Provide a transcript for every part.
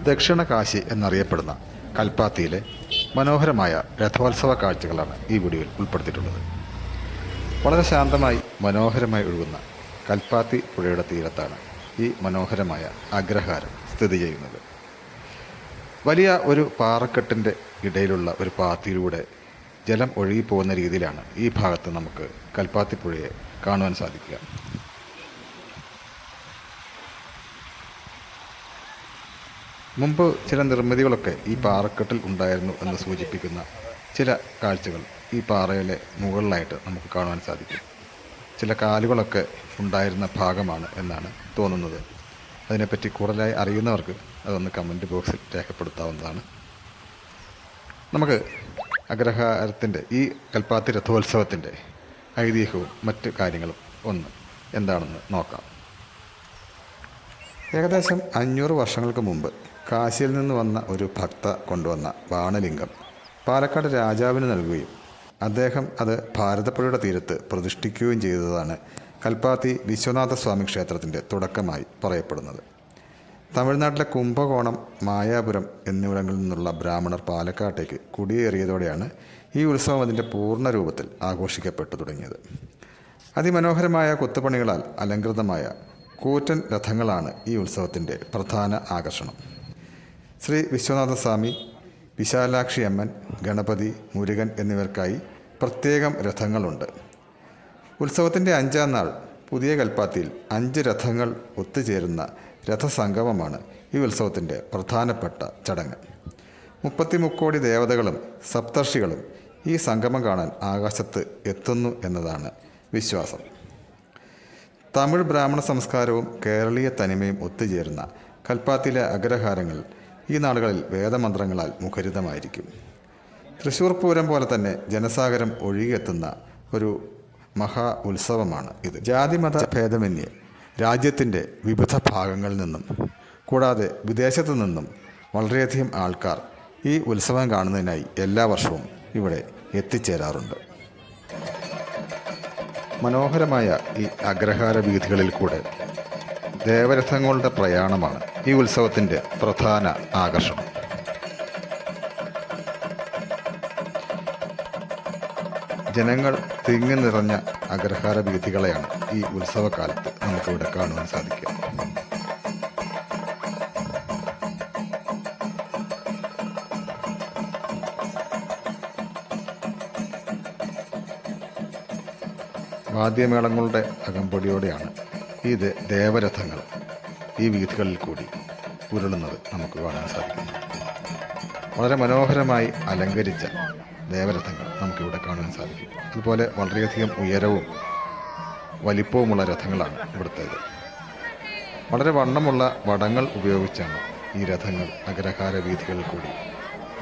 ദക്ഷിണ കാശി എന്നറിയപ്പെടുന്ന കൽപ്പാത്തിയിലെ മനോഹരമായ രഥോത്സവ കാഴ്ചകളാണ് ഈ വീഡിയോയിൽ ഉൾപ്പെടുത്തിയിട്ടുള്ളത്. വളരെ ശാന്തമായി മനോഹരമായി ഒഴുകുന്ന കൽപ്പാത്തി പുഴയുടെ തീരത്താണ് ഈ മനോഹരമായ അഗ്രഹാരം സ്ഥിതി ചെയ്യുന്നത്. വലിയ ഒരു പാറക്കെട്ടിൻ്റെ ഇടയിലുള്ള ഒരു പാത്തിയിലൂടെ ജലം ഒഴുകിപ്പോകുന്ന രീതിയിലാണ് ഈ ഭാഗത്ത് നമുക്ക് കൽപ്പാത്തി പുഴയെ കാണുവാൻ സാധിക്കുക. മുമ്പ് ചില നിർമ്മിതികളൊക്കെ ഈ പാറക്കെട്ടിൽ ഉണ്ടായിരുന്നു എന്ന് സൂചിപ്പിക്കുന്ന ചില കാഴ്ചകൾ ഈ പാറയിലെ മുകളിലായിട്ട് നമുക്ക് കാണുവാൻ സാധിക്കും. ചില കാലുകളൊക്കെ ഉണ്ടായിരുന്ന ഭാഗമാണ് എന്നാണ് തോന്നുന്നത്. അതിനെപ്പറ്റി കൂടുതലായി അറിയുന്നവർക്ക് അതൊന്ന് കമൻറ്റ് ബോക്സിൽ രേഖപ്പെടുത്താവുന്നതാണ്. നമുക്ക് അഗ്രഹാരത്തിൻ്റെ ഈ കൽപ്പാത്തി രഥോത്സവത്തിൻ്റെ ഐതിഹ്യവും മറ്റ് കാര്യങ്ങളും ഒന്ന് എന്താണെന്ന് നോക്കാം. ഏകദേശം 500 വർഷങ്ങൾക്ക് മുമ്പ് കാശിയിൽ നിന്ന് വന്ന ഒരു ഭക്ത കൊണ്ടുവന്ന ബാണലിംഗം പാലക്കാട് രാജാവിന് നൽകുകയും അദ്ദേഹം അത് ഭാരതപ്പുഴയുടെ തീരത്ത് പ്രതിഷ്ഠിക്കുകയും ചെയ്തതാണ് കൽപ്പാത്തി വിശ്വനാഥസ്വാമി ക്ഷേത്രത്തിൻ്റെ തുടക്കമായി പറയപ്പെടുന്നത്. തമിഴ്നാട്ടിലെ കുംഭകോണം, മായാപുരം എന്നിവിടങ്ങളിൽ നിന്നുള്ള ബ്രാഹ്മണർ പാലക്കാട്ടേക്ക് കുടിയേറിയതോടെയാണ് ഈ ഉത്സവം അതിൻ്റെ പൂർണ്ണ രൂപത്തിൽ ആഘോഷിക്കപ്പെട്ടു തുടങ്ങിയത്. അതിമനോഹരമായ കൊത്തുപണികളാൽ അലങ്കൃതമായ കൂറ്റൻ രഥങ്ങളാണ് ഈ ഉത്സവത്തിൻ്റെ പ്രധാന ആകർഷണം. ശ്രീ വിശ്വനാഥസ്വാമി, വിശാലാക്ഷി അമ്മൻ, ഗണപതി, മുരുകൻ എന്നിവർക്കായി പ്രത്യേകം രഥങ്ങളുണ്ട്. ഉത്സവത്തിൻ്റെ 5-ാം നാൾ പുതിയ കൽപ്പാത്തിയിൽ 5 രഥങ്ങൾ ഒത്തുചേരുന്ന രഥസംഗമമാണ് ഈ ഉത്സവത്തിൻ്റെ പ്രധാനപ്പെട്ട ചടങ്ങ്. 33 കോടി ദേവതകളും സപ്തർഷികളും ഈ സംഗമം കാണാൻ ആകാശത്ത് എത്തുന്നു എന്നതാണ് വിശ്വാസം. തമിഴ് ബ്രാഹ്മണ സംസ്കാരവും കേരളീയ തനിമയും ഒത്തുചേരുന്ന കൽപ്പാത്തിയിലെ അഗ്രഹാരങ്ങൾ ഈ നാടുകളിൽ വേദമന്ത്രങ്ങളാൽ മുഖരിതമായിരിക്കും. തൃശ്ശൂർ പൂരം പോലെ തന്നെ ജനസാഗരം ഒഴുകിയെത്തുന്ന ഒരു മഹാ ഉത്സവമാണ് ഇത്. ജാതിമത ഭേദമന്യേ രാജ്യത്തിൻ്റെ വിവിധ ഭാഗങ്ങളിൽ നിന്നും കൂടാതെ വിദേശത്തു നിന്നും വളരെയധികം ആൾക്കാർ ഈ ഉത്സവം കാണുന്നതിനായി എല്ലാ വർഷവും ഇവിടെ എത്തിച്ചേരാറുണ്ട്. മനോഹരമായ ഈ അഗ്രഹാര വീഥികളിൽ കൂടെ ദേവരഥങ്ങളുടെ പ്രയാണമാണ് ഈ ഉത്സവത്തിൻ്റെ പ്രധാന ആകർഷണം. ജനങ്ങൾ തിങ്ങി നിറഞ്ഞ അഗ്രഹാര വീഥികളെയാണ് ഈ ഉത്സവകാലത്ത് നമുക്കിവിടെ കാണുവാൻ സാധിക്കുക. വാദ്യമേളങ്ങളുടെ അകമ്പടിയോടെയാണ് ഈ ദേവരഥങ്ങൾ ഈ വീഥികളിൽ കൂടി ഉരുളുന്നത് നമുക്ക് കാണാൻ സാധിക്കും. വളരെ മനോഹരമായി അലങ്കരിച്ച ദേവരഥങ്ങൾ നമുക്കിവിടെ കാണാൻ സാധിക്കും. അതുപോലെ വളരെയധികം ഉയരവും വലിപ്പവുമുള്ള രഥങ്ങളാണ് ഇവിടുത്തേത്. വളരെ വണ്ണമുള്ള വടങ്ങൾ ഉപയോഗിച്ചാണ് ഈ രഥങ്ങൾ അഗ്രഹാര വീഥികളിൽ കൂടി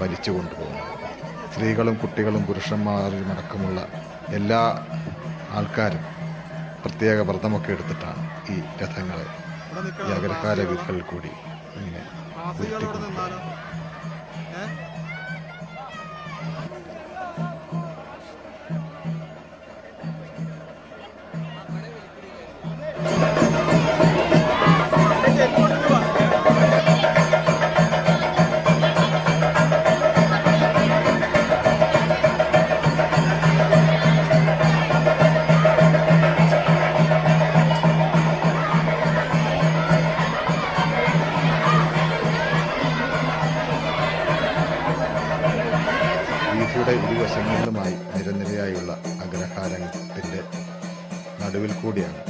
വലിച്ചു കൊണ്ടുപോകുന്നത്. സ്ത്രീകളും കുട്ടികളും പുരുഷന്മാരുമടക്കമുള്ള എല്ലാ ആൾക്കാരും പ്രത്യേക വ്രതമൊക്കെ എടുത്തിട്ടാണ് ഈ രഥങ്ങളെ ഈ അഗ്രഹാര വീഥികളിൽ കൂടി ഇങ്ങനെ ഉരുട്ടിക്കൊണ്ടുപോകുന്നത്. വീഥിയുടെ ഇരുവശങ്ങളിലുമായി നിരനിരയായുള്ള അഗ്രഹാരത്തിൻ്റെ നടുവിൽ കൂടിയാണ്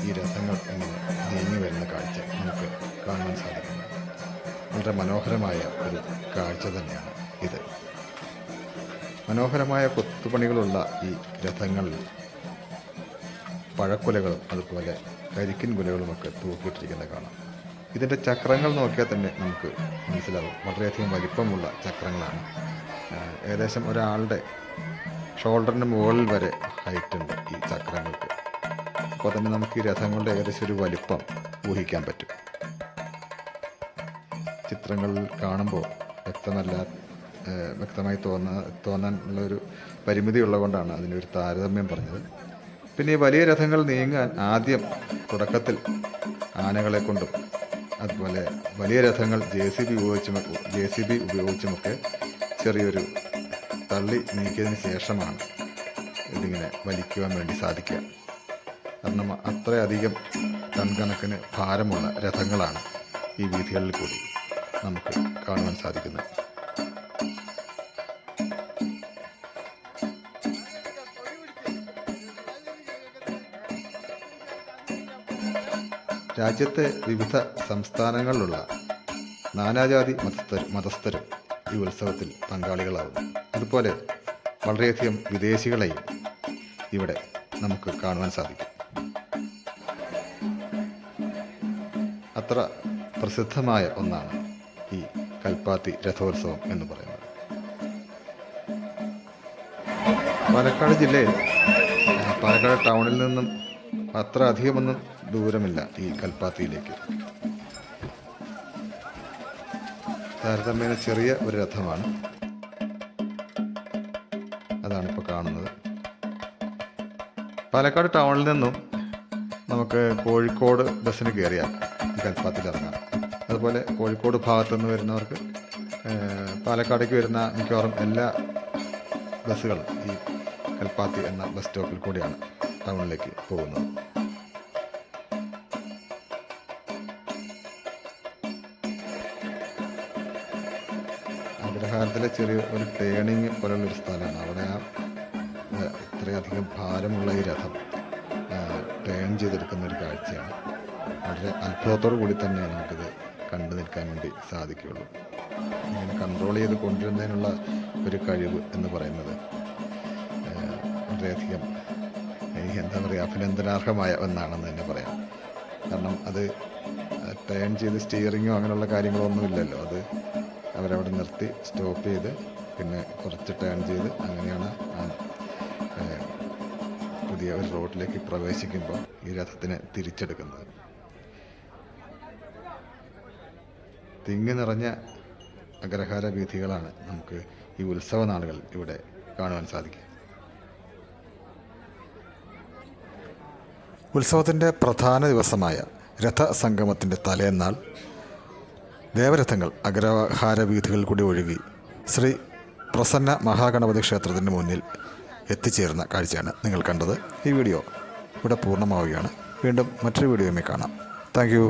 ഈ രഥങ്ങൾ ഇങ്ങനെ നീങ്ങി വരുന്ന കാഴ്ച നമുക്ക് കാണാൻ സാധിക്കുന്നത്. വളരെ മനോഹരമായ ഒരു കാഴ്ച തന്നെയാണ് ഇത്. മനോഹരമായ കൊത്തുപണികളുള്ള ഈ രഥങ്ങളിൽ പഴക്കുലകളും അതുപോലെ കരിക്കിൻ കുലകളുമൊക്കെ തൂക്കിയിട്ടിരിക്കുന്നത് കാണാം. ഇതിൻ്റെ ചക്രങ്ങൾ നോക്കിയാൽ തന്നെ നമുക്ക് മനസ്സിലാവും. വളരെയധികം വലിപ്പമുള്ള ചക്രങ്ങളാണ്. ഏകദേശം ഒരാളുടെ ഷോൾഡറിൻ്റെ മുകളിൽ വരെ ഹൈറ്റ് ഉണ്ട് ഈ ചക്രങ്ങൾക്ക്. അപ്പോൾ തന്നെ നമുക്ക് ഈ രഥങ്ങളുടെ ഏകദേശം ഒരു വലിപ്പം ഊഹിക്കാൻ പറ്റും. ചിത്രങ്ങളിൽ കാണുമ്പോൾ വ്യക്തമായി തോന്നാനുള്ളൊരു പരിമിതി ഉള്ളതുകൊണ്ടാണ് അതിനൊരു താരതമ്യം പറഞ്ഞത്. പിന്നെ ഈ വലിയ രഥങ്ങൾ നീങ്ങാൻ ആദ്യം തുടക്കത്തിൽ ആനകളെ കൊണ്ടും അതുപോലെ വലിയ രഥങ്ങൾ ജെ സി ബി ഉപയോഗിച്ചുമൊക്കെ ചെറിയൊരു തള്ളി നീക്കിയതിന് ശേഷമാണ് ഇതിങ്ങനെ വലിക്കുവാൻ വേണ്ടി സാധിക്കുക. കാരണം അത്രയധികം ടൺ കണക്കിന് ഭാരമുള്ള രഥങ്ങളാണ് ഈ വീഥികളിൽ കൂടി നമുക്ക് കാണുവാൻ സാധിക്കുന്നത്. രാജ്യത്തെ വിവിധ സംസ്ഥാനങ്ങളിലുള്ള നാനാജാതി മതസ്ഥരും ഈ ഉത്സവത്തിൽ പങ്കാളികളാകുന്നു. അതുപോലെ വളരെയധികം വിദേശികളെയും ഇവിടെ നമുക്ക് കാണുവാൻ സാധിക്കും. അത്ര പ്രസിദ്ധമായ ഒന്നാണ് ഈ കൽപ്പാത്തി രഥോത്സവം എന്ന് പറയുന്നത്. പാലക്കാട് ജില്ലയിൽ പാലക്കാട് ടൗണിൽ നിന്നും അത്ര അധികമൊന്നും ദൂരമില്ല ഈ കൽപ്പാത്തിയിലേക്ക്. താരതമ്യേന ചെറിയ ഒരു രഥമാണ്, അതാണിപ്പോൾ കാണുന്നത്. പാലക്കാട് ടൗണിൽ നിന്നും നമുക്ക് കോഴിക്കോട് ബസ്സിന് കയറിയാൽ ഈ കൽപ്പാത്തിയിൽ ഇറങ്ങാം. അതുപോലെ കോഴിക്കോട് ഭാഗത്തു നിന്ന് വരുന്നവർക്ക് പാലക്കാടേക്ക് വരുന്ന മിക്കവാറും എല്ലാ ബസ്സുകളും ഈ കൽപ്പാത്തി എന്ന ബസ് സ്റ്റോപ്പിൽ കൂടിയാണ് ടൗണിലേക്ക് പോകുന്നത്. അഗ്രഹാരത്തിലെ ചെറിയ ഒരു ടേണിങ് പോലുള്ളൊരു സ്ഥലമാണ്. അവിടെ ഇത്രയധികം ഭാരമുള്ള ഈ രഥം ടേൺ ചെയ്തെടുക്കുന്ന ഒരു കാഴ്ചയാണ്. വളരെ അത്ഭുതത്തോടു കൂടി തന്നെ നമുക്കിത് കണ്ടു നിൽക്കാൻ വേണ്ടി സാധിക്കുകയുള്ളൂ. ഇങ്ങനെ കൺട്രോൾ ചെയ്ത് കൊണ്ടുവരുന്നതിനുള്ള ഒരു കഴിവ് എന്ന് പറയുന്നത് വളരെയധികം എന്താ പറയുക, അഭിനന്ദനാർഹമായ ഒന്നാണെന്ന് തന്നെ പറയാം. കാരണം അത് ടേൺ ചെയ്ത് സ്റ്റിയറിങ്ങോ അങ്ങനെയുള്ള കാര്യങ്ങളൊന്നും ഇല്ലല്ലോ. അത് അവരവിടെ നിർത്തി സ്റ്റോപ്പ് ചെയ്ത് പിന്നെ കുറച്ച് ടേൺ ചെയ്ത് അങ്ങനെയാണ് പുതിയ ഒരു റോഡിലേക്ക് പ്രവേശിക്കുമ്പോൾ ഈ രഥത്തിനെ തിരിച്ചെടുക്കുന്നത്. തിങ്ങി നിറഞ്ഞ അഗ്രഹാര വീഥികളാണ് നമുക്ക് ഈ ഉത്സവ നാളുകൾ ഇവിടെ കാണുവാൻ സാധിക്കും. ഉത്സവത്തിൻ്റെ പ്രധാന ദിവസമായ രഥസംഗമത്തിൻ്റെ തലേന്നാൾ ദേവരഥങ്ങൾ അഗ്രഹാര വീഥികളിൽ കൂടി ഒഴുകി ശ്രീ പ്രസന്ന മഹാഗണപതി ക്ഷേത്രത്തിന് മുന്നിൽ എത്തിച്ചേരുന്ന കാഴ്ചയാണ് നിങ്ങൾ കണ്ടത്. ഈ വീഡിയോ ഇവിടെ പൂർണ്ണമാവുകയാണ്. വീണ്ടും മറ്റൊരു വീഡിയോയുമായി കാണാം. Thank you.